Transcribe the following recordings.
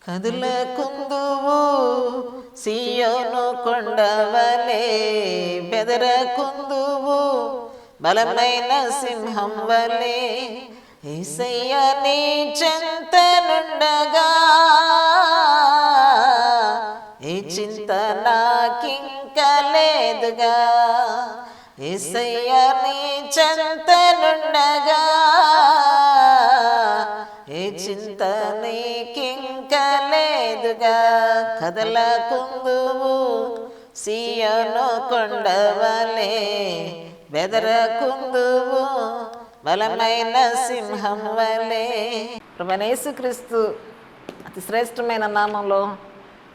కదులకుందువు సియోను కొండవలే, బెదరకుందువు బలమైన సింహం వలే. యేసయ్య నీ చెంతనుండగా ఏ చింత నాకింక లేదుగా. యేసయ్య నీ చెంతనుండగా ఏ చింత నీకింక లేదుగా. కదలకుందువు సియోను కొండవలే, బెదరకుందువు బలమైన సింహం వలే. ప్రభువైన యేసుక్రీస్తు అతి శ్రేష్టమైన నామంలో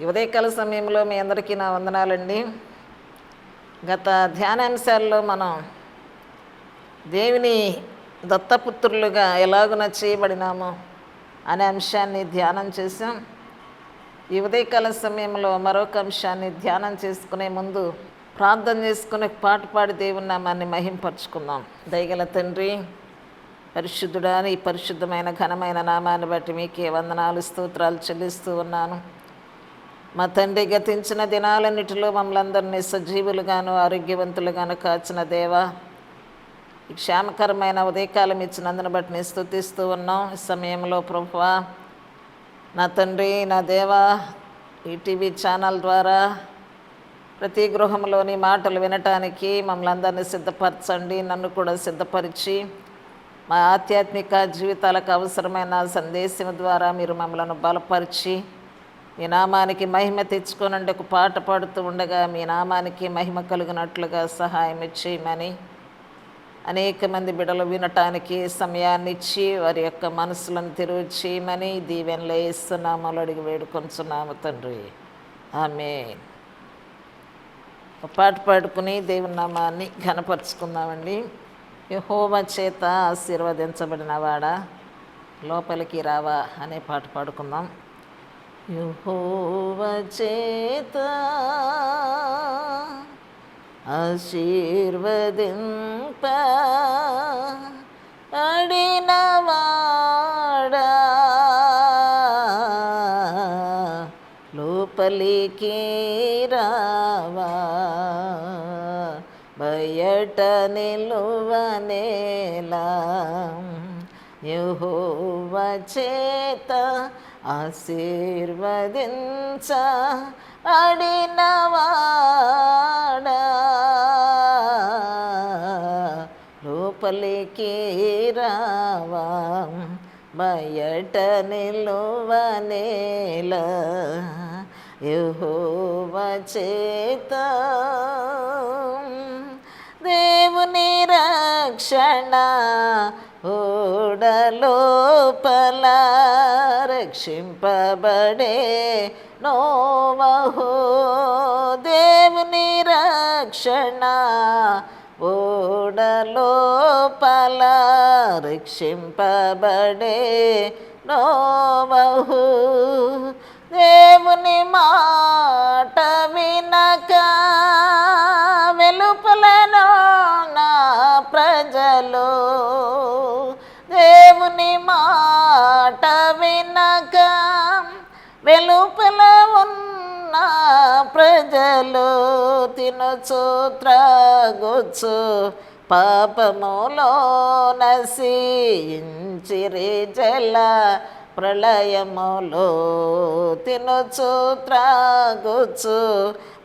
ఈ ఉదయకాల సమయంలో మీ అందరికీ నా వందనాలండి. గత ధ్యానాంశాల్లో మనం దేవుని దత్తపుత్రులుగా ఎలాగున చేయబడినామో అనే అంశాన్ని ధ్యానం చేసాం. ఈ ఉదయకాల సమయంలో మరొక అంశాన్ని ధ్యానం చేసుకునే ముందు ప్రార్థన చేసుకుని పాట పాడి దేవుని నామాన్ని మహింపరచుకుందాం. దయగల తండ్రి, పరిశుద్ధుడా, ఈ పరిశుద్ధమైన ఘనమైన నామాన్ని బట్టి మీకే వందనాలు స్తోత్రాలు చెల్లిస్తూ ఉన్నాను. మా తండ్రి, గతించిన దినాలన్నిటిలో మమ్మల్ని అందరినీ సజీవులుగాను ఆరోగ్యవంతులుగాను కాచిన దేవా, ఈ క్షేమకరమైన ఉదయకాలం ఇచ్చినందును బట్టి నేను స్తుతిస్తూ ఉన్నాం. ఈ సమయంలో ప్రభువా, నా తండ్రి, నా దేవా, ఈ టీవీ ఛానల్ ద్వారా ప్రతి గృహంలోని మాటలు వినటానికి మమ్మల్ని అందరినీ సిద్ధపరచండి. నన్ను కూడా సిద్ధపరిచి మా ఆధ్యాత్మిక జీవితాలకు అవసరమైన సందేశం ద్వారా మీరు మమ్మల్ని బలపరిచి మీ నామానికి మహిమ తెచ్చుకోనండి. ఒక పాట పాడుతూ ఉండగా మీ నామానికి మహిమ కలిగినట్లుగా సహాయం ఇచ్చేయమని అనేక మంది బిడ్డలు వినటానికి సమయాన్ని ఇచ్చి వారి యొక్క మనసులను తెరువు చేయమని దీవెనలు యేసునామములో అడిగి వేడుకొంచున్నాము తండ్రి, ఆమేన్. ఒక పాట పాడుకుని దేవుని నామాన్ని ఘనపరుచుకుందామండి. యెహోవా చేత ఆశీర్వదించబడిన వాడా లోపలికి రావా అనే పాట పాడుకుందాం. యెహోవా చేత ఆశీర్వదింప అడినవాడా లోపలికి రావా, బయట నిలువనేలా. యెహోవా చేత ఆశీర్వదించ అడినవాడా లోపలికి రావా, బయట నిలువనేలా. యెహోవా చేత దేవుని రక్షణ ఓడలోపల రక్షింపబడే నోవహో. దేవుని రక్షణ ఓడలోపల రక్షింపబడే నోవహు. దేవుని మాట వినక వెలుపలను నా ప్రజలు, దేవుని మాట వినక వెలుపల ఉన్న ప్రజలు తినచు త్రాగొచ్చు పాపములో నశించిరి జల ప్రళయములో. తినచు త్రాగొచ్చు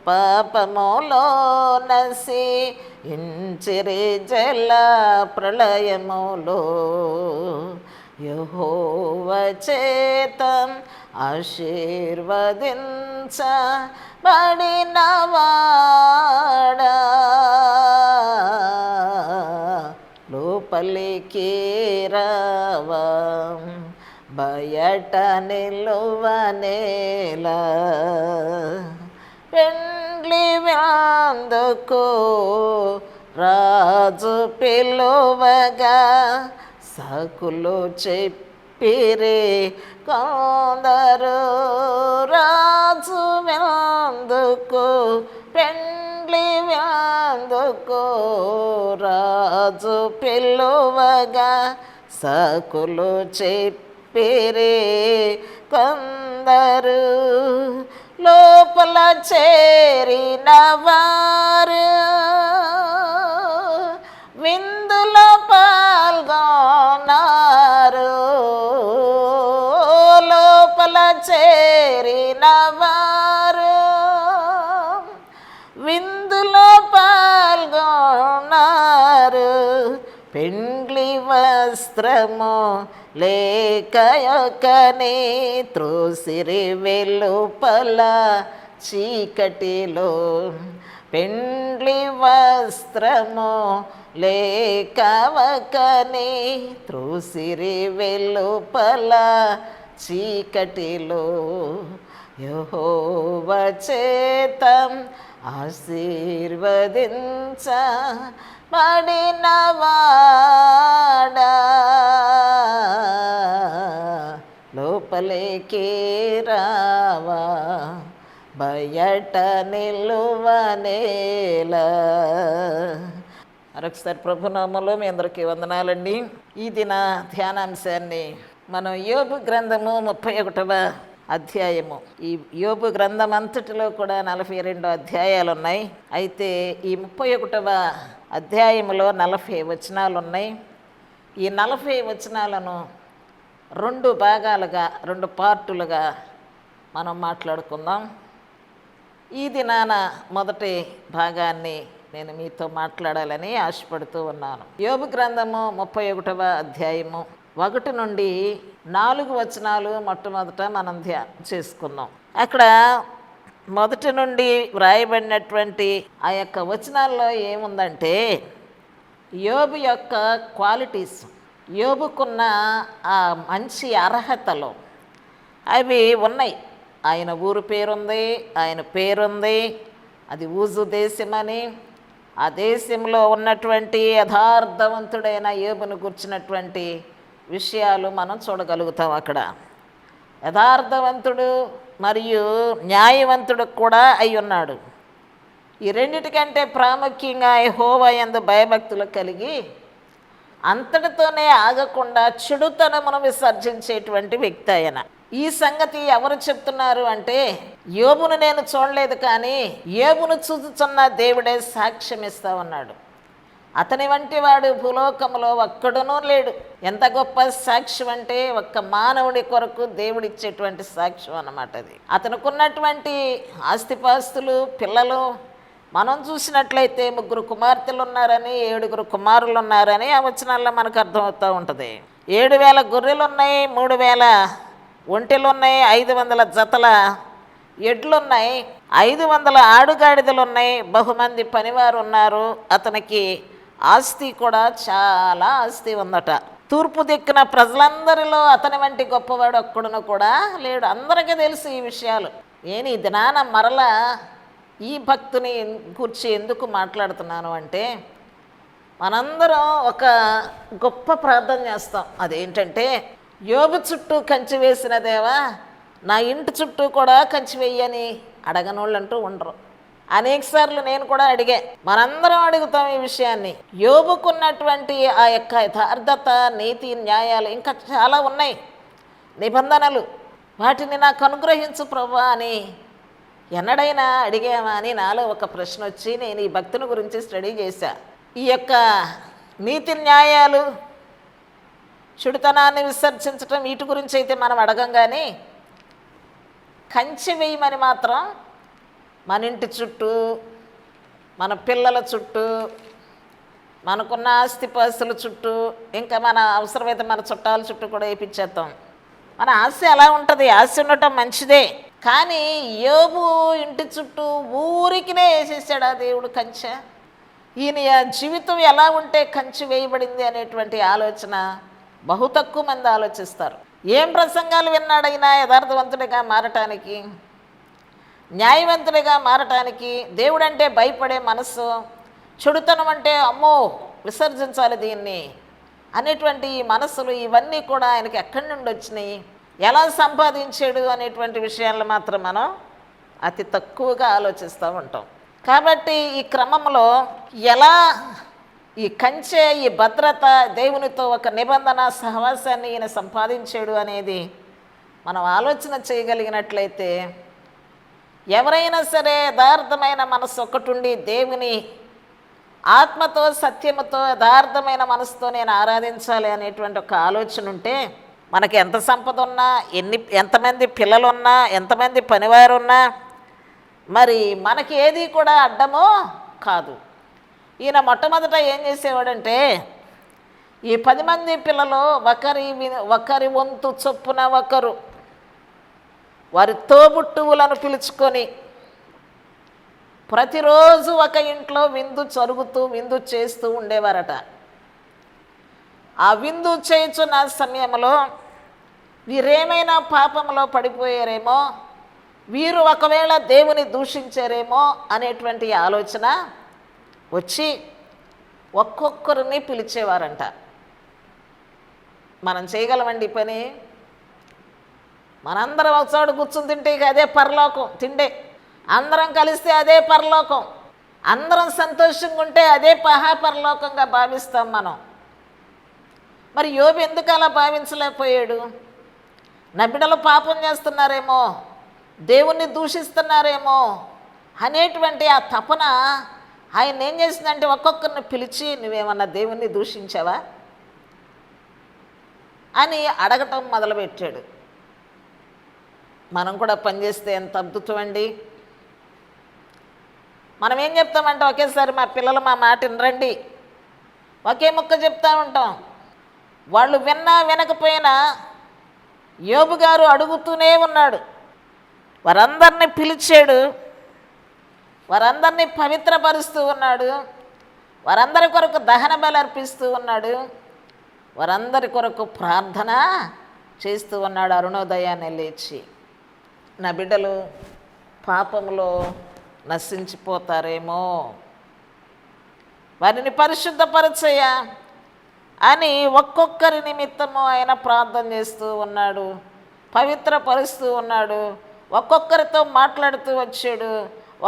పాపములో నశించిరి జల ప్రళయములో. యెహోవా చేత ఆశీర్వదించబడినవాడా లోపలికి రావా, బయట నిలువనేలా. పెండ్లి వ్యాందుకు రాజు పిలువగా సాకులు చెప్పిరే కొందరు. రాజు వ్యాందుకు పెండ్లి వ్యాందుకు రాజు పిలువగా సాకులు చెప్పిరే కొందరు. కొందరు లోపల చేరిన వారు విందులో పాల్గొన్నారు. లోపల చేరిన వారు విందులో పాల్గొన్నారు. పెండ్లి వస్త్రము లేకయొకనే త్రోసిరి వెలుపల చీకటిలో. పెండ్లి వస్త్రము లేకవకనే త్రోసిరి వెలుపల చీకటిలో. యెహోవా చేత ఆశీర్వదించబడినవాడా లోపలికి రావా బయట నిలువనేలా. మరొకసారి ప్రభునామములో మీ అందరికీ వందనాలండి. ఈ దిన ధ్యానాంశాన్ని మనం యోబు గ్రంథము 31వ అధ్యాయము. ఈ యోబు గ్రంథం అంతటిలో కూడా 42 అధ్యాయాలు ఉన్నాయి. అయితే ఈ 31వ అధ్యాయములో 40 వచనాలు ఉన్నాయి. ఈ 40 వచనాలను 2 భాగాలుగా 2 పార్టులుగా మనం మాట్లాడుకుందాం. ఈ దినాన మొదటి భాగాన్ని నేను మీతో మాట్లాడాలని ఆశపడుతూ ఉన్నాను. యోబు గ్రంథము 31వ అధ్యాయము 1 నుండి 4 వచనాలు మొట్టమొదట మనం చేసుకుందాం. అక్కడ మొదటి నుండి వ్రాయబడినటువంటి ఆ యొక్క వచనాల్లో ఏముందంటే యోబు యొక్క క్వాలిటీస్, యోబుకున్న ఆ మంచి అర్హతలు అవి ఉన్నాయి. ఆయన ఊరు పేరుంది, ఆయన పేరుంది, అది ఊజు దేశమని. ఆ దేశంలో ఉన్నటువంటి యథార్థవంతుడైన యోబును గుర్చినటువంటి విషయాలు మనం చూడగలుగుతాం. అక్కడ యథార్థవంతుడు మరియు న్యాయవంతుడు కూడా అయి ఉన్నాడు. ఈ రెండిటికంటే ప్రాముఖ్యంగా యెహోవా యందు భయభక్తులు కలిగి అంతటితోనే ఆగకుండా చెడుతనమును విసర్జించేటువంటి వ్యక్తి ఆయన. ఈ సంగతి ఎవరు చెప్తున్నారు అంటే యోబును నేను చూడలేదు, కానీ యోబును చూచుచున్న దేవుడే సాక్ష్యం ఇస్తా ఉన్నాడు. అతని వంటి వాడు భూలోకములో ఒక్కడునూ లేడు. ఎంత గొప్ప సాక్ష్యం అంటే ఒక్క మానవుడి కొరకు దేవుడిచ్చేటువంటి సాక్ష్యం అన్నమాట అది. అతనుకున్నటువంటి ఆస్తిపాస్తులు, పిల్లలు మనం చూసినట్లయితే 3 కుమార్తెలు ఉన్నారని, 7 కుమారులు ఉన్నారని ఆ వచనాల్లో మనకు అర్థమవుతూ ఉంటుంది. 7,000 గొర్రెలు ఉన్నాయి, 3,000 ఒంటెలు ఉన్నాయి, 500 జతల ఎడ్లున్నాయి, 500 ఆడుగాడిదలు ఉన్నాయి, బహుమంది పనివారు ఉన్నారు. అతనికి ఆస్తి కూడా చాలా ఆస్తి ఉందట. తూర్పు దిక్కున ప్రజలందరిలో అతని వంటి గొప్పవాడు ఒక్కడును కూడా లేడు. అందరికీ తెలుసు ఈ విషయాలు. నేను ఈ దినాన మరలా ఈ భక్తుని కూర్చి ఎందుకు మాట్లాడుతున్నాను అంటే మనందరం ఒక గొప్ప ప్రార్థన చేస్తాం. అదేంటంటే యోబు చుట్టూ కంచి వేసిన దేవా నా ఇంటి చుట్టూ కూడా కంచి వేయని అడగనోళ్ళంటూ ఉండరు. అనేకసార్లు నేను కూడా అడిగా, మనందరం అడుగుతాం ఈ విషయాన్ని. యోబుకున్నటువంటి ఆ యొక్క యథార్థత, నీతి, న్యాయాలు ఇంకా చాలా ఉన్నాయి, నిబంధనలు, వాటిని నాకు అనుగ్రహించు ప్రభువా అని ఎన్నడైనా అడిగామా అని నాలో ఒక ప్రశ్న వచ్చి నేను ఈ భక్తుని గురించి స్టడీ చేశా. ఈ యొక్క నీతి న్యాయాలు, చెడుతనాన్ని విసర్జించటం, వీటి గురించి అయితే మనం అడగం, కానీ కంచె వేయమని మాత్రం మన ఇంటి చుట్టూ, మన పిల్లల చుట్టూ, మనకున్న ఆస్తిపాస్తుల చుట్టూ, ఇంకా మన అవసరమైతే మన చుట్టాల చుట్టూ కూడా వేయించేస్తాం. మన ఆశ ఎలా ఉంటుంది? ఆశ ఉండటం మంచిదే, కానీ యోబు ఇంటి చుట్టూ ఊరికినే వేసేసాడు ఆ దేవుడు కంచె. ఈయన జీవితం ఎలా ఉంటే కంచె వేయబడింది అనేటువంటి ఆలోచన బహు తక్కువ మంది ఆలోచిస్తారు. ఏం ప్రసంగాలు విన్నాడైనా యథార్థవంతుడిగా మారటానికి, న్యాయవంతుడిగా మారటానికి, దేవుడంటే భయపడే మనస్సు, చెడుతనం అంటే అమ్మో విసర్జించాలి దీన్ని అనేటువంటి ఈ మనస్సులు, ఇవన్నీ కూడా ఆయనకి ఎక్కడి నుండి వచ్చినాయి, ఎలా సంపాదించాడు అనేటువంటి విషయాలు మాత్రం మనం అతి తక్కువగా ఆలోచిస్తూ ఉంటాం. కాబట్టి ఈ క్రమంలో ఎలా ఈ కంచె, ఈ భద్రత, దేవునితో ఒక నిబంధన సహవాసాన్ని ఈయన సంపాదించాడు అనేది మనం ఆలోచన చేయగలిగినట్లయితే ఎవరైనా సరే యథార్థమైన మనసు ఒకటుండి దేవుని ఆత్మతో సత్యముతో యథార్థమైన మనసుతో నేను ఆరాధించాలి అనేటువంటి ఒక ఆలోచన ఉంటే మనకి ఎంత సంపద ఉన్నా ఎంతమంది పిల్లలు ఉన్నా ఎంతమంది పనివారు ఉన్నా మరి మనకి ఏది కూడా అడ్డమో కాదు. ఈయన మొట్టమొదట ఏం చేసేవాడంటే ఈ 10 మంది పిల్లలు ఒకరి వంతు చొప్పున ఒకరు వారి తోబుట్టువులను పిలుచుకొని ప్రతిరోజు ఒక ఇంట్లో విందు చేస్తూ ఉండేవారట. ఆ విందు చేయుచున్న సమయంలో వీరేమైనా పాపంలో పడిపోయారేమో, వీరు ఒకవేళ దేవుని దూషించారేమో అనేటువంటి ఆలోచన వచ్చి ఒక్కొక్కరిని పిలిచేవారంట. మనం చేయగలమండి పని? మనందరం ఒకచోట కూర్చుని తింటే ఇక అదే పరలోకం తిండే, అందరం కలిస్తే అదే పరలోకం, అందరం సంతోషంగా ఉంటే అదే మహాపరలోకంగా భావిస్తాం మనం. మరి యోబు ఎందుకు అలా భావించలేకపోయాడు? నా బిడ్డలు పాపం చేస్తున్నారేమో, దేవుణ్ణి దూషిస్తున్నారేమో అనేటువంటి ఆ తపన ఆయన ఏం చేసిందంటే ఒక్కొక్కరిని పిలిచి నువ్వేమన్నా దేవుణ్ణి దూషించావా అని అడగటం మొదలుపెట్టాడు. మనం కూడా పనిచేస్తే ఎంత అద్భుతం అండి. మనం ఏం చెప్తామంటే ఒకేసారి మా పిల్లలు మా మాట వినరండి, ఒకే ముక్క చెప్తా ఉంటాం. వాళ్ళు విన్నా వినకపోయినా యోబు గారు అడుగుతూనే ఉన్నాడు. వారందరినీ పిలిచాడు, వారందరినీ పవిత్రపరుస్తూ ఉన్నాడు, వారందరి కొరకు దహన బలి అర్పిస్తూ ఉన్నాడు, వారందరి కొరకు ప్రార్థన చేస్తూ ఉన్నాడు. అరుణోదయాన్ని లేచి నా బిడ్డలు పాపంలో నశించిపోతారేమో, వారిని పరిశుద్ధపరచయ్యా అని ఒక్కొక్కరి నిమిత్తము ఆయన ప్రార్థన చేస్తూ ఉన్నాడు, పవిత్రపరుస్తూ ఉన్నాడు, ఒక్కొక్కరితో మాట్లాడుతూ వచ్చాడు,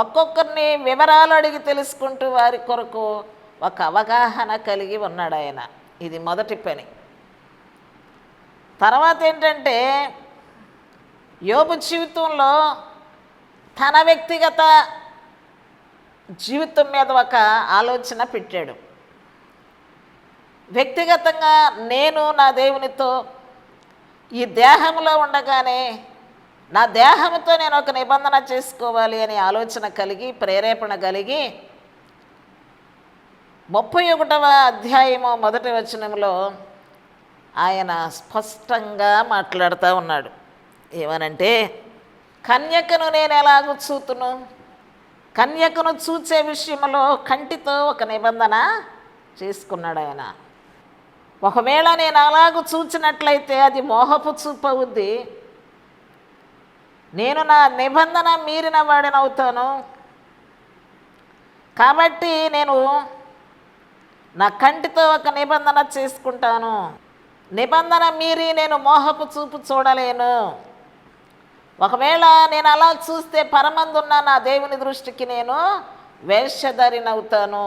ఒక్కొక్కరిని వివరాలు అడిగి తెలుసుకుంటూ వారి కొరకు ఒక అవగాహన కలిగి ఉన్నాడు ఆయన. ఇది మొదటి పని. తర్వాత ఏంటంటే యోబు జీవితంలో తన వ్యక్తిగత జీవితం మీద ఒక ఆలోచన పెట్టాడు. వ్యక్తిగతంగా నేను నా దేవునితో ఈ దేహంలో ఉండగానే నా దేహంతో నేను ఒక నిబంధన చేసుకోవాలి అనే ఆలోచన కలిగి ప్రేరేపణ కలిగి 31వ అధ్యాయము 1వ వచనంలో ఆయన స్పష్టంగా మాట్లాడుతూ ఉన్నాడు. ఏమనంటే కన్యకను నేను ఎలాగూ చూతును, కన్యకను చూచే విషయంలో కంటితో ఒక నిబంధన చేసుకున్నాడు ఆయన. ఒకవేళ నేను అలాగూ చూచినట్లయితే అది మోహపు చూపు అవుద్ది, నేను నా నిబంధన మీరిన వాడినవుతాను. కాబట్టి నేను నా కంటితో ఒక నిబంధన చేసుకుంటాను, నిబంధన మీరి నేను మోహపు చూపు చూడలేను. ఒకవేళ నేను అలా చూస్తే పరమందున్న నా దేవుని దృష్టికి నేను వేషధారినవుతాను.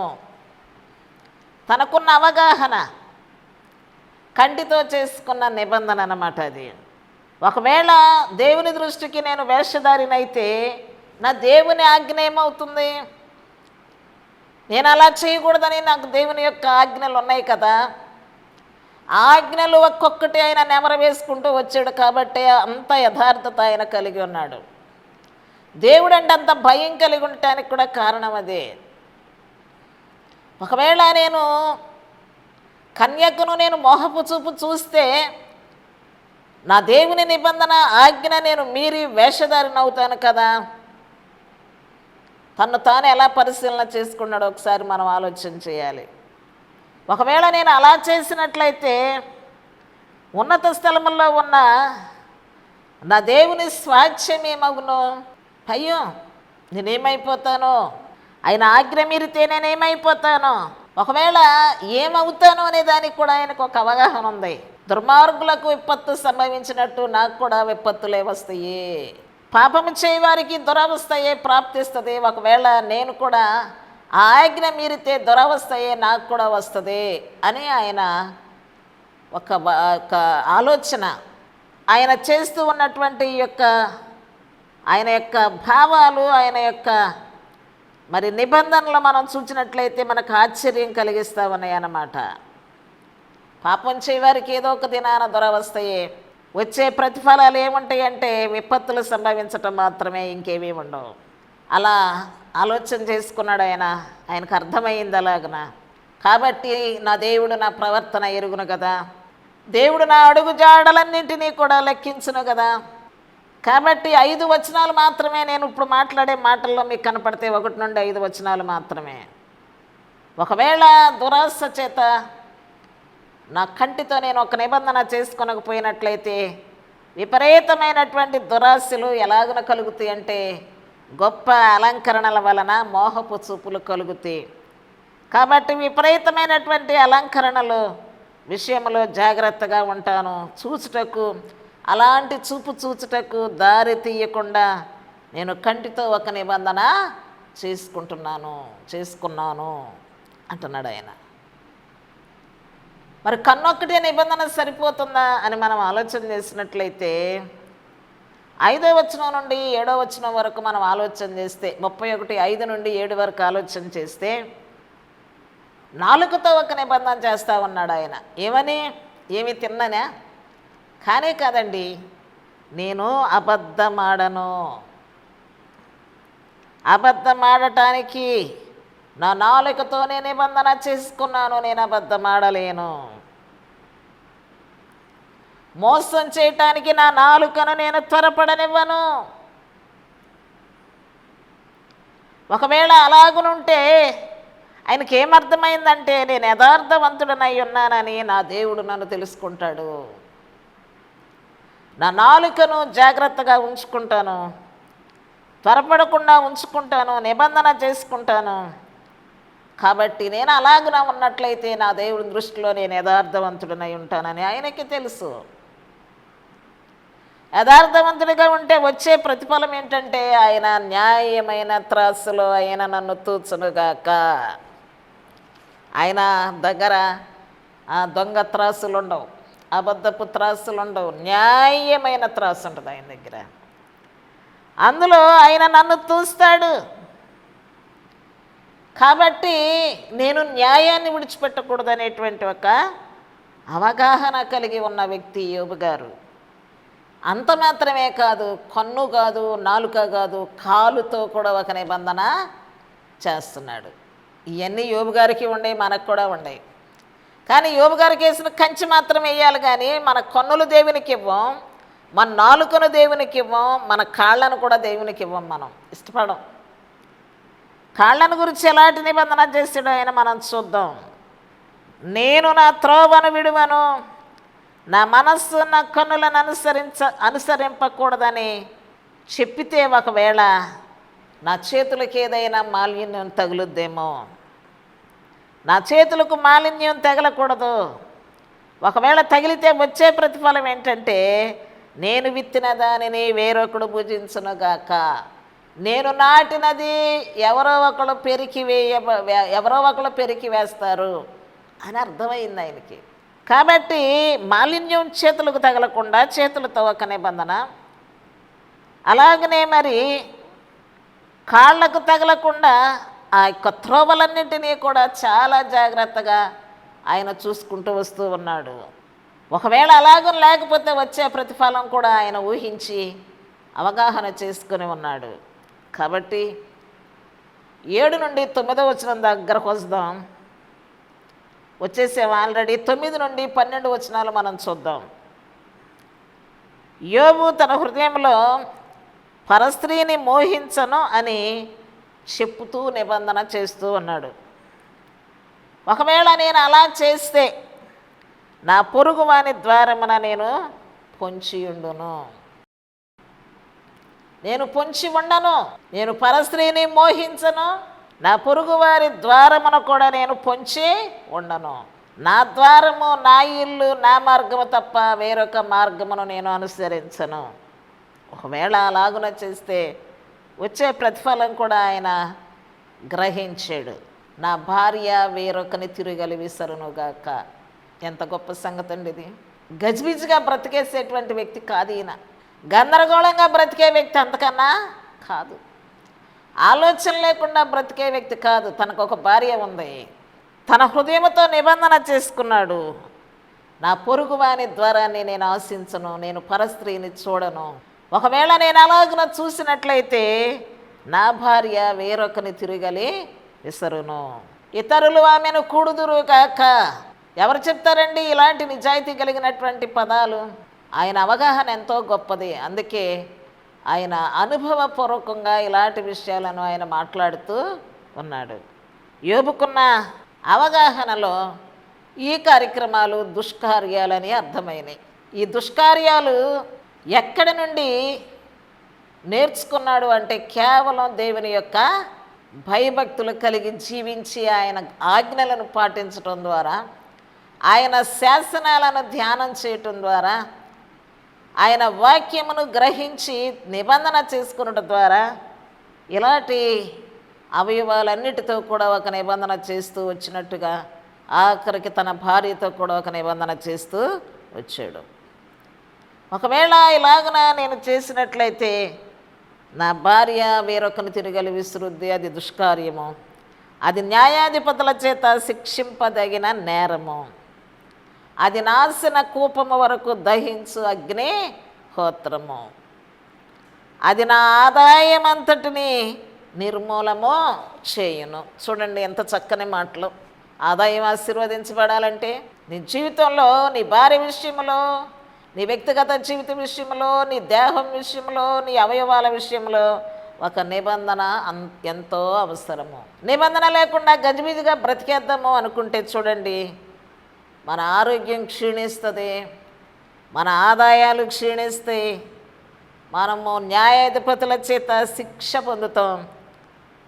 తనకున్న అవగాహన, కంటితో చేసుకున్న నిబంధన అన్నమాట అది. ఒకవేళ దేవుని దృష్టికి నేను వేషధారినైతే నా దేవుని ఆజ్ఞ ఏమవుతుంది? నేను అలా చేయకూడదని నాకు దేవుని యొక్క ఆజ్ఞలు ఉన్నాయి కదా. ఆ ఆజ్ఞలు ఒక్కొక్కటి ఆయన నెమర వేసుకుంటూ వచ్చాడు కాబట్టి అంత యథార్థత ఆయన కలిగి ఉన్నాడు. దేవుడు అంటే అంత భయం కలిగి ఉండటానికి కూడా కారణం అదే. ఒకవేళ నేను కన్యకను నేను మోహపు చూపు చూస్తే నా దేవుని నిబంధన ఆజ్ఞ నేను మీరి వేషధారినవుతాను కదా. తను తాను ఎలా పరిశీలన చేసుకున్నాడో ఒకసారి మనం ఆలోచన చేయాలి. ఒకవేళ నేను అలా చేసినట్లయితే ఉన్నత స్థలముల్లో ఉన్న నా దేవుని స్వాస్థ్యం ఏమగును? అయ్యో నేనేమైపోతానో, ఆయన ఆజ్ఞ మీరితే నేనేమైపోతానో, ఒకవేళ ఏమవుతాను అనే దానికి కూడా ఆయనకు ఒక అవగాహన ఉంది. దుర్మార్గులకు విపత్తు సంభవించినట్టు నాకు కూడా విపత్తులే వస్తాయి, పాపము చేయవారికి దురవస్థయే ప్రాప్తిస్తుంది. ఒకవేళ నేను కూడా ఆ ఆజ్ఞ మీరితే దురవస్థయే నాకు కూడా వస్తుంది అని ఆయన ఒక ఆలోచన ఆయన చేస్తూ ఉన్నటువంటి ఆయన యొక్క భావాలు, ఆయన యొక్క మరి నిబంధనలు మనం చూసినట్లయితే మనకు ఆశ్చర్యం కలిగిస్తూ ఉన్నాయి అన్నమాట. పాపం చేయవారికి ఏదో ఒక దినాన దురవస్థయే, వచ్చే ప్రతిఫలాలు ఏముంటాయి అంటే విపత్తులు సంభవించటం మాత్రమే, ఇంకేమీ ఉండవు. అలా ఆలోచన చేసుకున్నాడు ఆయనకు అర్థమైంది అలాగన. కాబట్టి నా దేవుడు నా ప్రవర్తన ఎరుగును కదా, దేవుడు నా అడుగు జాడలన్నింటినీ కూడా లెక్కించును కదా. కాబట్టి 5 వచనాలు మాత్రమే నేను ఇప్పుడు మాట్లాడే మాటల్లో మీకు కనపడితే 1 నుండి 5 వచనాలు మాత్రమే. ఒకవేళ దురాశ చేత నా కంటితో నేను ఒక నిబంధన చేసుకొనకపోయినట్లయితే విపరీతమైనటువంటి దురాశలు ఎలాగున కలుగుతాయి అంటే గొప్ప అలంకరణల వలన మోహపు చూపులు కలుగుతాయి. కాబట్టి విపరీతమైనటువంటి అలంకరణలు విషయంలో జాగ్రత్తగా ఉంటాను. చూచుటకు, అలాంటి చూపు చూచుటకు దారి తీయకుండా నేను కంటితో ఒక నిబంధన చేసుకున్నాను అంటున్నాడు ఆయన. మరి కన్నొక్కటే నిబంధన సరిపోతుందా అని మనం ఆలోచన చేసినట్లయితే 5వ వచనం నుండి 7వ వచనం వరకు మనం ఆలోచన చేస్తే 31:5 నుండి 7 వరకు ఆలోచన చేస్తే నాలుకతో ఒక నిబంధన చేస్తూ ఉన్నాడు ఆయన. ఏమి తిన్నానా? కానీ కాదండి, నేను అబద్ధమాడటానికి నా నాలుకతోనే నిబంధన చేసుకున్నాను, నేను అబద్ధమాడలేను. మోసం చేయటానికి నా నాలుకను నేను త్వరపడనివ్వను. ఒకవేళ అలాగునుంటే ఆయనకి ఏమర్థమైందంటే నేను యథార్థవంతుడనై ఉన్నానని నా దేవుడు నన్ను తెలుసుకుంటాడు. నా నాలుకను జాగ్రత్తగా ఉంచుకుంటాను, త్వరపడకుండా ఉంచుకుంటాను, నిబంధన చేసుకుంటాను. కాబట్టి నేను అలాగున ఉన్నట్లయితే నా దేవుడి దృష్టిలో నేను యథార్థవంతుడనై ఉంటానని ఆయనకి తెలుసు. యథార్థవంతుడిగా ఉంటే వచ్చే ప్రతిఫలం ఏంటంటే ఆయన న్యాయమైన త్రాసులో ఆయన నన్ను తూచునుగాక. ఆయన దగ్గర దొంగ త్రాసులు ఉండవు, అబద్ధపు త్రాసులు ఉండవు, న్యాయమైన త్రాసు ఉంటుంది ఆయన దగ్గర. అందులో ఆయన నన్ను తూస్తాడు. కాబట్టి నేను న్యాయాన్ని విడిచిపెట్టకూడదనేటువంటి ఒక అవగాహన కలిగి ఉన్న వ్యక్తి యోబు గారు. అంత మాత్రమే కాదు, కన్ను కాదు, నాలుక కాదు, కాలుతో కూడా ఒక నిబంధన చేస్తున్నాడు. ఇవన్నీ యోబు గారికి ఉండేవి, మనకు కూడా ఉండేవి. కానీ యోబు గారికి వేసిన కంచి మాత్రం వేయాలి, కానీ మన కన్నులు దేవునికి ఇవ్వం, మన నాలుకను దేవునికి ఇవ్వం, మన కాళ్ళను కూడా దేవునికి ఇవ్వం. మనం ఇష్టపడం. కాళ్ళను గురించి ఎలాంటి నిబంధన చేసాడో ఆయన మనం చూద్దాం. నేను నా త్రోవను విడువను, నా మనస్సు నా కన్నులను అనుసరింపకూడదని చెప్పితే ఒకవేళ నా చేతులకు ఏదైనా మాలిన్యం తగులుద్దేమో. నా చేతులకు మాలిన్యం తగలకూడదు. ఒకవేళ తగిలితే వచ్చే ప్రతిఫలం ఏంటంటే నేను విత్తిన దానిని వేరొకడు భుజించునుగాక, నేను నాటినది ఎవరో ఒకరు పెరికి వేస్తారు అని అర్థమైంది ఆయనకి. కాబట్టి మాలిన్యం చేతులకు తగలకుండా చేతులతో ఒక నిబంధన, అలాగనే మరి కాళ్ళకు తగలకుండా ఆ యొక్క త్రోవలన్నింటినీ కూడా చాలా జాగ్రత్తగా ఆయన చూసుకుంటూ వస్తూ ఉన్నాడు. ఒకవేళ అలాగ లేకపోతే వచ్చే ప్రతిఫలం కూడా ఆయన ఊహించి అవగాహన చేసుకుని ఉన్నాడు. కాబట్టి 7 నుండి 9వ వచనం దగ్గరకు వద్దాం. వచ్చేసాము ఆల్రెడీ. 9 నుండి 12 వచనాలు మనం చూద్దాం. యోబు తన హృదయంలో పరస్త్రీని మోహించను అని చెప్పుతూ నిబంధన చేస్తూ ఉన్నాడు. ఒకవేళ నేను అలా చేస్తే నా పొరుగు వాని ద్వారమున నేను పొంచి ఉండును, నేను పొంచి ఉండను, నేను పరస్త్రీని మోహించను, నా పొరుగువారి ద్వారమును కూడా నేను పొంచి ఉండను. నా ద్వారము, నా ఇల్లు, నా మార్గము తప్ప వేరొక మార్గమును నేను అనుసరించను. ఒకవేళ అలాగున చేస్తే వచ్చే ప్రతిఫలం కూడా ఆయన గ్రహించాడు. నా భార్య వేరొకని తిరగలి విసరునుగాక. ఎంత గొప్ప సంగతి అండి ఇది. గజిబిజిగా బ్రతికేసేటువంటి వ్యక్తి కాదు ఈయన. గందరగోళంగా బ్రతికే వ్యక్తి అంతకన్నా కాదు. ఆలోచన లేకుండా బ్రతికే వ్యక్తి కాదు. తనకు ఒక భార్య ఉంది, తన హృదయంతో నిబంధన చేసుకున్నాడు. నా పొరుగు వాని ద్వారా నేను ఆశించను, నేను పరస్త్రీని చూడను. ఒకవేళ నేను అలాగున చూసినట్లయితే నా భార్య వేరొకని తిరగలి విసరును, ఇతరులు ఆమెను కూడుదురు కాక. ఎవరు చెప్తారండి ఇలాంటి నిజాయితీ కలిగినటువంటి పదాలు? ఆయన అవగాహన ఎంతో గొప్పది. అందుకే ఆయన అనుభవపూర్వకంగా ఇలాంటి విషయాలను ఆయన మాట్లాడుతూ ఉన్నాడు. యోబుకున్న అవగాహనలో ఈ కార్యక్రమాలు దుష్కార్యాలని అర్థమైనాయి. ఈ దుష్కార్యాలు ఎక్కడి నుండి నేర్చుకున్నాడు అంటే కేవలం దేవుని యొక్క భయభక్తులు కలిగి జీవించి ఆయన ఆజ్ఞలను పాటించడం ద్వారా, ఆయన శాసనాలను ధ్యానం చేయటం ద్వారా, ఆయన వాక్యమును గ్రహించి నిబంధన చేసుకునడం ద్వారా ఇలాంటి అవయవాలన్నిటితో కూడా ఒక నిబంధన చేస్తూ వచ్చినట్టుగా ఆఖరికి తన భార్యతో కూడా ఒక నిబంధన చేస్తూ వచ్చాడు. ఒకవేళ ఇలాగన నేను చేసినట్లయితే నా భార్య వేరొకరిని తిరగలి విసురుద్ది, అది దుష్కార్యము, అది న్యాయాధిపతుల చేత శిక్షింపదగిన నేరము, అది నాశన కూపము వరకు దహించు అగ్ని హోత్రము, అది నా ఆదాయం అంతటిని నిర్మూలము చేయును. చూడండి ఎంత చక్కని మాటలు. ఆదాయం ఆశీర్వదించబడాలంటే నీ జీవితంలో, నీ భార్య విషయంలో, నీ వ్యక్తిగత జీవిత విషయంలో, నీ దేహం విషయంలో, నీ అవయవాల విషయంలో ఒక నిబంధన ఎంతో అవసరము. నిబంధన లేకుండా గజిబిజిగా బ్రతికేద్దాము అనుకుంటే చూడండి, మన ఆరోగ్యం క్షీణిస్తుంది, మన ఆదాయాలు క్షీణిస్తాయి, మనము న్యాయాధిపతుల చేత శిక్ష పొందుతాం.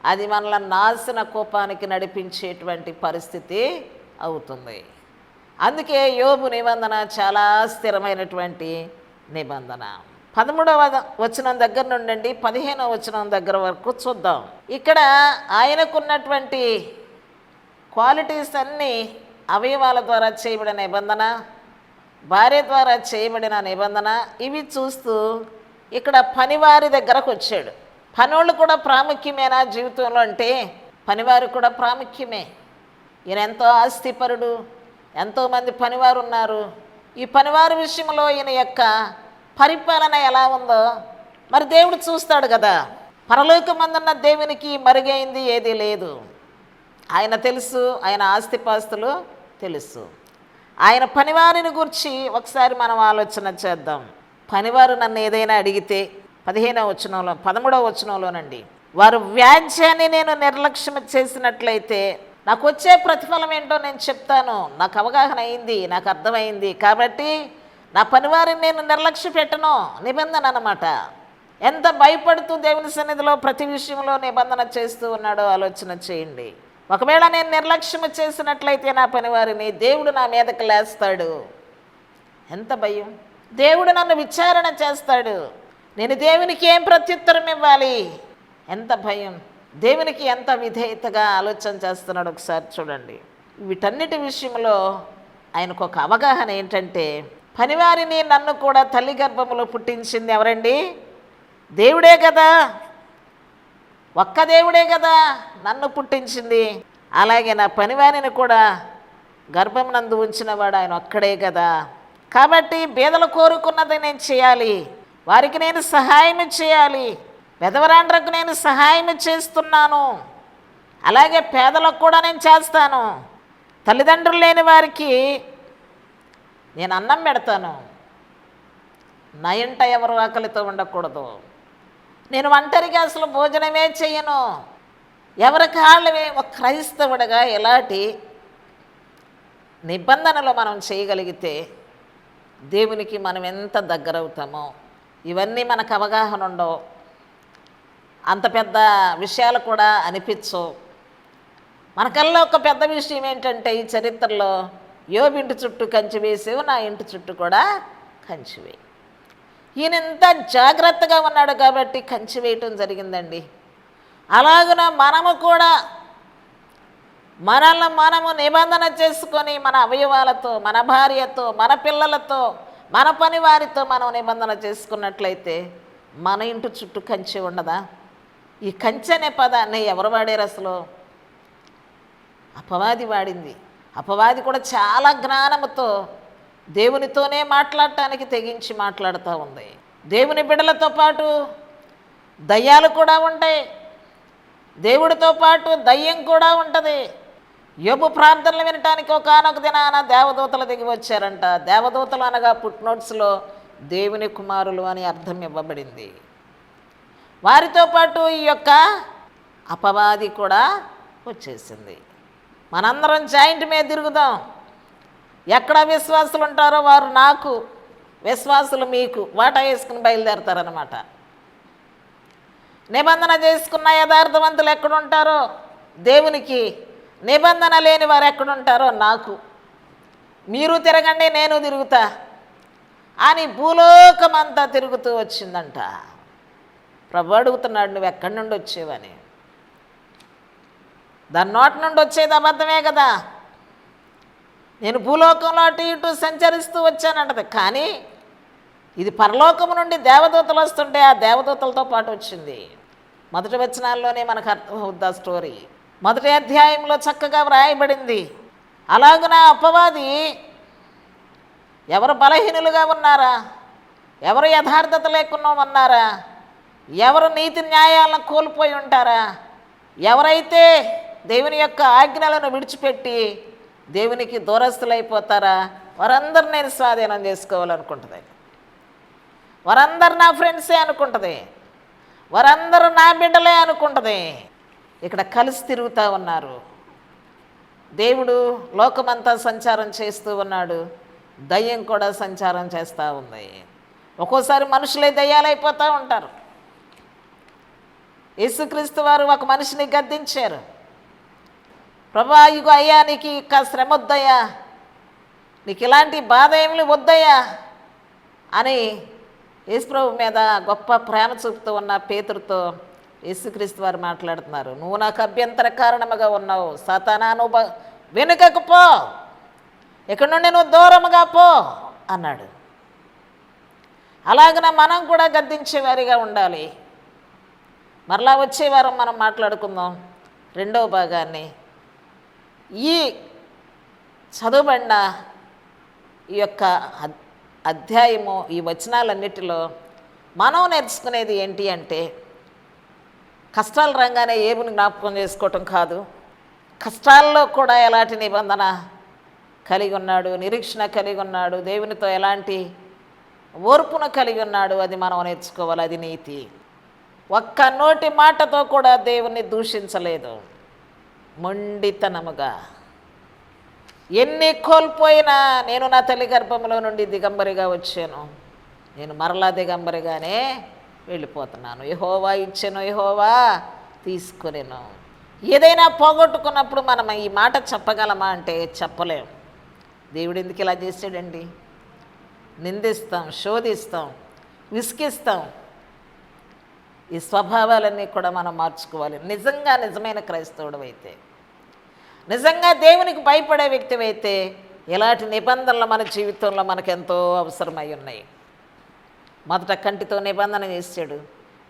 అది మనల్ని నాశన కోపానికి నడిపించేటువంటి పరిస్థితి అవుతుంది. అందుకే యోబు నిబంధన చాలా స్థిరమైనటువంటి నిబంధన. 13వ వచనం దగ్గర నుండి 15వ వచనం దగ్గర వరకు చూద్దాం. ఇక్కడ ఆయనకున్నటువంటి క్వాలిటీస్ అన్నీ అవయవాల ద్వారా చేయబడిన నిబంధన, భార్య ద్వారా చేయబడిన నిబంధన, ఇవి చూస్తూ ఇక్కడ పనివారి దగ్గరకు వచ్చాడు. పనోళ్ళు కూడా ప్రాముఖ్యమేనా జీవితంలో అంటే పనివారు కూడా ప్రాముఖ్యమే. ఈయన ఎంతో ఆస్తిపరుడు, ఎంతోమంది పనివారు ఉన్నారు. ఈ పనివారి విషయంలో ఈయన యొక్క పరిపాలన ఎలా ఉందో మరి దేవుడు చూస్తాడు కదా. పరలోకమందున్న దేవునికి మరుగైంది ఏదీ లేదు. ఆయన తెలుసు, ఆయన ఆస్తిపాస్తులు తెలుసు. ఆయన పనివారిని గురించి ఒకసారి మనం ఆలోచన చేద్దాం. పనివారు నన్ను ఏదైనా అడిగితే 15వ వచనంలో 13వ వచనంలోనండి, వారు వ్యాజ్యాన్ని నేను నిర్లక్ష్యం చేసినట్లయితే నాకు వచ్చే ప్రతిఫలం ఏంటో నేను చెప్తాను. నాకు అవగాహన అయింది, నాకు అర్థమైంది, కాబట్టి నా పనివారిని నేను నిర్లక్ష్య పెట్టను. నిబంధన అన్నమాట. ఎంత భయపడుతూ దేవుని సన్నిధిలో ప్రతి విషయంలో నిబంధన చేస్తూ ఉన్నాడో ఆలోచన చేయండి. ఒకవేళ నేను నిర్లక్ష్యం చేసినట్లయితే నా పనివారిని దేవుడు నా మీదకి లేస్తాడు. ఎంత భయం! దేవుడు నన్ను విచారణ చేస్తాడు. నేను దేవునికి ఏం ప్రత్యుత్తరం ఇవ్వాలి? ఎంత భయం! దేవునికి ఎంత విధేయతగా ఆలోచన చేస్తున్నాడు ఒకసారి చూడండి. వీటన్నిటి విషయంలో ఆయనకు ఒక అవగాహన ఏంటంటే, పనివారిని నన్ను కూడా తల్లి గర్భములో పుట్టించింది ఎవరండి? దేవుడే కదా. ఒక్క దేవుడే కదా నన్ను పుట్టించింది. అలాగే నా పనివారిని కూడా గర్భం నందు ఉంచినవాడు ఆయన ఒక్కడే కదా. కాబట్టి బీదలు కోరుకున్నది నేను చేయాలి, వారికి నేను సహాయం చేయాలి, పెదవరాండ్రకు నేను సహాయం చేస్తున్నాను, అలాగే పేదలకు కూడా నేను చేస్తాను, తల్లిదండ్రులు లేని వారికి నేను అన్నం పెడతాను, నా ఇంట ఎవరు ఆకలితో ఉండకూడదు, నేను ఒంటరిగా అసలు భోజనమే చేయను, ఎవరి కాళ్ళవే. ఒక క్రైస్తవుడిగా ఎలాంటి నిబంధనలు మనం చేయగలిగితే దేవునికి మనం ఎంత దగ్గరవుతామో. ఇవన్నీ మనకు అవగాహన ఉండవు, అంత పెద్ద విషయాలు కూడా అనిపించవు. మనకల్లా ఒక పెద్ద విషయం ఏంటంటే ఈ చరిత్రలో యోబు ఇంటి చుట్టూ కంచి వేసేవు, నా ఇంటి చుట్టూ కూడా కంచి వేయి. ఈయన ఎంత జాగ్రత్తగా ఉన్నాడు కాబట్టి కంచి వేయటం జరిగిందండి. అలాగున మనము కూడా మనల్ని మనము నిబంధన చేసుకొని మన అవయవాలతో, మన భార్యతో, మన పిల్లలతో, మన పని వారితో మనం నిబంధన చేసుకున్నట్లయితే మన ఇంటి చుట్టూ కంచె ఉండదా? ఈ కంచె అనే పదాన్ని ఎవరు వాడారు అసలు? అపవాది వాడింది. అపవాది కూడా చాలా జ్ఞానముతో దేవునితోనే మాట్లాడటానికి తెగించి మాట్లాడుతూ ఉంది. దేవుని బిడ్డలతో పాటు దయ్యాలు కూడా ఉంటాయి, దేవుడితో పాటు దయ్యం కూడా ఉంటుంది. యోబు ప్రార్థనలు వినటానికి ఒకానొక దినాన దేవదూతలు దిగి వచ్చారంట. దేవదూతలు అనగా ఫుట్నోట్స్లో దేవుని కుమారులు అని అర్థం ఇవ్వబడింది. వారితో పాటు ఈ యొక్క అపవాది కూడా వచ్చేసింది. మనందరం జాయింట్ మీద తిరుగుదాం. ఎక్కడ విశ్వాసులు ఉంటారో వారు నాకు, విశ్వాసులు మీకు వాటా వేసుకుని బయలుదేరతారనమాట. నిబంధన చేసుకున్న యథార్థవంతులు ఎక్కడుంటారో దేవునికి, నిబంధన లేని వారు ఎక్కడుంటారో నాకు. మీరు తిరగండి నేను తిరుగుతా అని భూలోకమంతా తిరుగుతూ వచ్చిందంట. ప్రభు అడుగుతున్నాడు, నువ్వు ఎక్కడి నుండి వచ్చేవని. దాని నోటి నుండి వచ్చేది అబద్ధమే కదా. నేను భూలోకంలో అటు ఇటు సంచరిస్తూ వచ్చానంటది. కానీ ఇది పరలోకము నుండి దేవదూతలు వస్తుంటే ఆ దేవదూతలతో పాటు వచ్చింది. మొదటి వచనాల్లోనే మనకు అర్థమవుద్ది ఆ స్టోరీ. మొదటి అధ్యాయంలో చక్కగా వ్రాయబడింది. అలాగున అపవాది ఎవరు బలహీనులుగా ఉన్నారా, ఎవరు యథార్థత లేకుండా ఉన్నారా, ఎవరు నీతి న్యాయాలను కోల్పోయి ఉంటారా, ఎవరైతే దేవుని యొక్క ఆజ్ఞలను విడిచిపెట్టి దేవునికి దూరస్తులైపోతారా, వారందరూ నేను స్వాధీనం చేసుకోవాలనుకుంటుంది. వారందరూ నా ఫ్రెండ్సే అనుకుంటుంది. వారందరూ నా బిడ్డలే అనుకుంటుంది. ఇక్కడ కలిసి తిరుగుతూ ఉన్నారు. దేవుడు లోకమంతా సంచారం చేస్తూ ఉన్నాడు, దయ్యం కూడా సంచారం చేస్తూ ఉంది. ఒక్కోసారి మనుషులే దయ్యాలైపోతూ ఉంటారు. యేసుక్రీస్తు వారు ఒక మనిషిని గద్దించారు. ప్రభా, ఇగో అయ్యా, నీకు ఇక శ్రమ వద్దయ్యా, నీకు ఇలాంటి బాధ ఏమి వద్దయ్యా అని యేసుప్రభు మీద గొప్ప ప్రేమ చూపుతూ ఉన్న పేతురుతో యేసుక్రీస్తు వారు మాట్లాడుతున్నారు. నువ్వు నాకు అభ్యంతర కారణముగా ఉన్నావు, సాతానా నువ్వు వెనుకకు పో, ఇక్కడ నుండి నువ్వు దూరముగా పో అన్నాడు. అలాగన మనం కూడా గద్దించేవారిగా ఉండాలి. మరలా వచ్చే వారం మనం మాట్లాడుకుందాం రెండవ భాగాన్ని. ఈ చదువుబడిన ఈ యొక్క అధ్యాయము, ఈ వచనాలన్నిటిలో మనం నేర్చుకునేది ఏంటి అంటే, కష్టాలు రంగానే ఏముని జ్ఞాపకం చేసుకోవటం కాదు, కష్టాల్లో కూడా ఎలాంటి నిబంధన కలిగి ఉన్నాడు, నిరీక్షణ కలిగి ఉన్నాడు, దేవునితో ఎలాంటి ఓర్పును కలిగి ఉన్నాడు, అది మనం నేర్చుకోవాలి. అది నీతి. ఒక్క నోటి మాటతో కూడా దేవుణ్ణి దూషించలేదు. మొండితనముగా ఎన్ని కోల్పోయినా, నేను నా తల్లి గర్భంలో నుండి దిగంబరిగా వచ్చాను, నేను మరలా దిగంబరిగానే వెళ్ళిపోతున్నాను. యెహోవా ఇచ్చెను, యెహోవా తీసుకునేను. ఏదైనా పోగొట్టుకున్నప్పుడు మనం ఈ మాట చెప్పగలమా అంటే చెప్పలేం. దేవుడు ఎందుకు ఇలా చేసాడండి? నిందిస్తాం, శోధిస్తాం, విసిగిస్తాం. ఈ స్వభావాలన్నీ కూడా మనం మార్చుకోవాలి. నిజంగా నిజమైన క్రైస్తవుడు అయితే, నిజంగా దేవునికి భయపడే వ్యక్తి అయితే, ఇలాంటి నిబంధనలు మన జీవితంలో మనకెంతో అవసరమై ఉన్నాయి. మొదట కంటితో నిబంధన చేశాడు,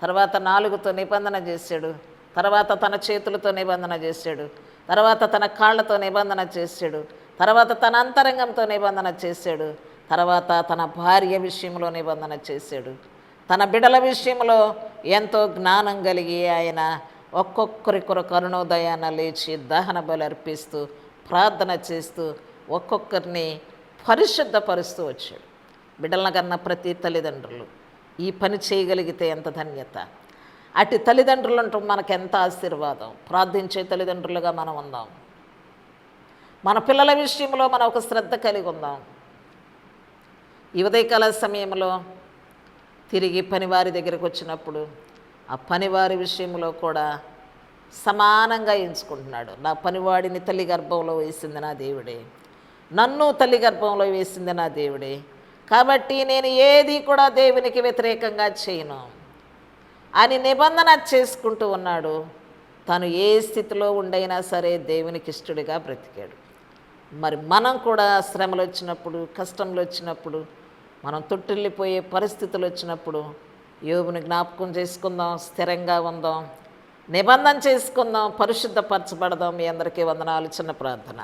తర్వాత నాలుగుతో నిబంధన చేశాడు, తర్వాత తన చేతులతో నిబంధన చేశాడు, తర్వాత తన కాళ్ళతో నిబంధన చేశాడు, తర్వాత తన అంతరంగంతో నిబంధన చేశాడు, తర్వాత తన భార్య విషయంలో నిబంధన చేశాడు. తన బిడ్డల విషయంలో ఎంతో జ్ఞానం కలిగి ఆయన ఒక్కొక్కరి కొరకు అరుణోదయాన లేచి దహన బలి అర్పిస్తూ ప్రార్థన చేస్తూ ఒక్కొక్కరిని పరిశుద్ధపరుస్తూ వచ్చాడు. బిడ్డల కన్నా ప్రతి తల్లిదండ్రులు ఈ పని చేయగలిగితే ఎంత ధన్యత. అటు తల్లిదండ్రులు అంటూ మనకెంత ఆశీర్వాదం. ప్రార్థించే తల్లిదండ్రులుగా మనం ఉందాం. మన పిల్లల విషయంలో మనం ఒక శ్రద్ధ కలిగి ఉందాం. ఈ ఉదయకాల సమయంలో తిరిగి పనివారి దగ్గరికి వచ్చినప్పుడు ఆ పనివారి విషయంలో కూడా సమానంగా ఎంచుకుంటున్నాడు. నా పనివాడిని తల్లి గర్భంలో వేసింది నా దేవుడే, నన్ను తల్లి గర్భంలో వేసింది నా దేవుడే, కాబట్టి నేను ఏది కూడా దేవునికి వ్యతిరేకంగా చేయను అని నిబంధన చేసుకుంటూ ఉన్నాడు. తాను ఏ స్థితిలో ఉండైనా సరే దేవునికి ఇష్టడిగా బ్రతికాడు. మరి మనం కూడా శ్రమలు వచ్చినప్పుడు, కష్టంలో వచ్చినప్పుడు, మనం తొట్టిల్లిపోయే పరిస్థితులు వచ్చినప్పుడు యోబుని జ్ఞాపకం చేసుకుందాం, స్థిరంగా ఉందాం, నిబంధన చేసుకుందాం, పరిశుద్ధపరచబడదాం. మీ అందరికీ వందనాలు. చిన్న ప్రార్థన.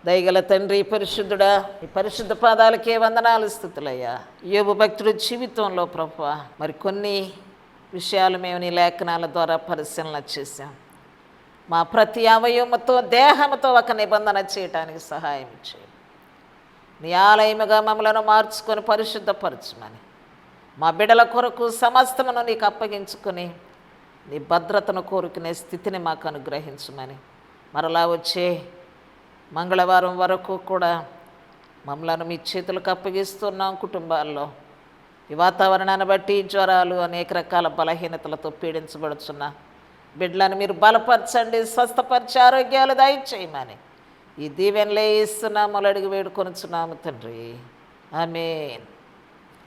దయగల తండ్రి, పరిశుద్ధుడా, ఈ పరిశుద్ధ పాదాలకే వందనాలు, స్తుతులయ్యా. యోబు భక్తుడి జీవితంలో ప్రభువా మరి కొన్ని విషయాలు మేము నీ లేఖనాల ద్వారా పరిశీలన చేశాం. మా ప్రతి అవయవముతో, దేహముతో ఒక నిబంధన చేయటానికి సహాయం చేయండి. నీ ఆలయముగా మమ్మలను మార్చుకొని పరిశుద్ధపరచమని, మా బిడ్డల కొరకు సమస్తమును నీకు అప్పగించుకొని నీ భద్రతను కోరుకునే స్థితిని మాకు అనుగ్రహించమని, మరలా వచ్చే మంగళవారం వరకు కూడా మమ్మలను మీ చేతులకు అప్పగిస్తున్నాం. కుటుంబాల్లో ఈ వాతావరణాన్ని బట్టి జ్వరాలు, అనేక రకాల బలహీనతలతో పీడించబడుతున్న బిడ్డలను మీరు బలపరచండి, స్వస్థపరిచి ఆరోగ్యాలు దయచేయమని ఈ దీవెనలే ఇస్తున్నాము, అడిగి వేడుకొనుచున్నాము తండ్రి. ఆమేన్.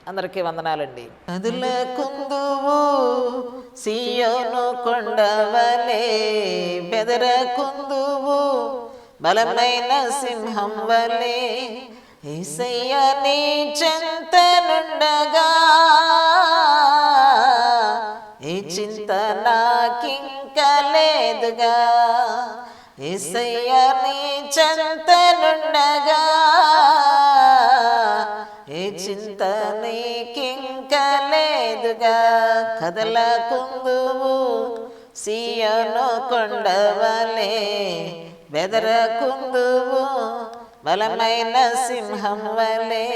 అందరికీ వందనాలండి. కదులకుందువు సీయోను కొండవలే, బెదరకుందువు బలమైన సింహం వలే, యేసయ్య నీ చెంతనుండగా ఏ చింత నాకింక లేదుగా. యేసయ్య నీ చెంతనుండగా ఏ చింత నీకింక లేదుగా. కదలకుందువు సీయోను కొండవలే, బెదరకుందువు బలమైన సింహం వలే.